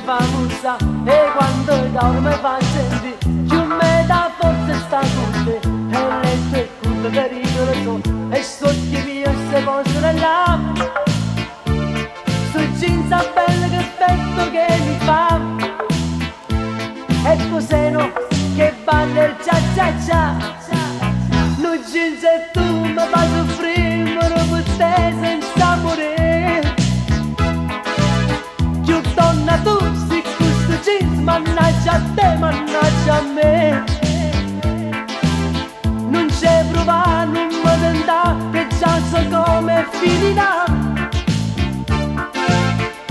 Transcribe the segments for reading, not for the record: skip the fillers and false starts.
fa musa e quando dorme fa sentire più me da forza sta con te e le tue curve pericoloso e sogni mio se possono là su jeans a bello che effetto che mi fa e cos'eno che balla il cia cia cia no jeans e tu mi fai soffrire moro per te senza morire più donna tu si questo jeans mannaggia a te mannaggia a me non c'è prova non mi tenta che già so come finirà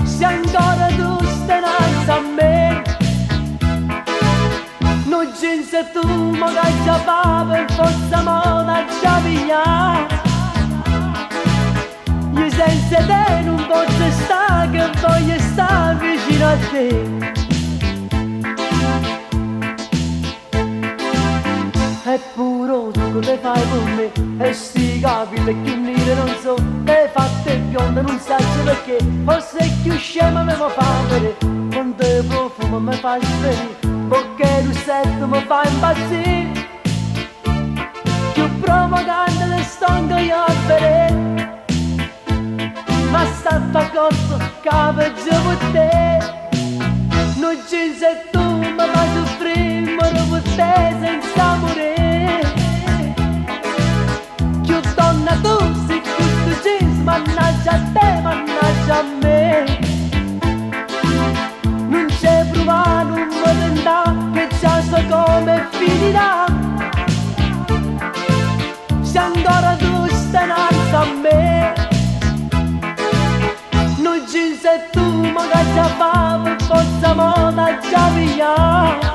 se ancora tu stai innanzi a me no jeans e tu magari già fa per forza moda già via io senza te non posso stare che voglio stare vicino a te è puro tu che fai con me e sti capelli più neri non so le fatte bionde non sai perché forse più scema me lo fa vedere con te profumo mi fai svenire perché russetto mi fa impazzire più provocante le stongo io a vedere ma sta corso che peggio per te non ci sei tu ma fai soffrire moro per te senza morire più donna tu sei questo jeans mannaggia a te mannaggia a me non c'è prova non mi tenta che già so come finirà se ancora tu stai innanzi a me non ci sei tu magari già fa per forza moda già via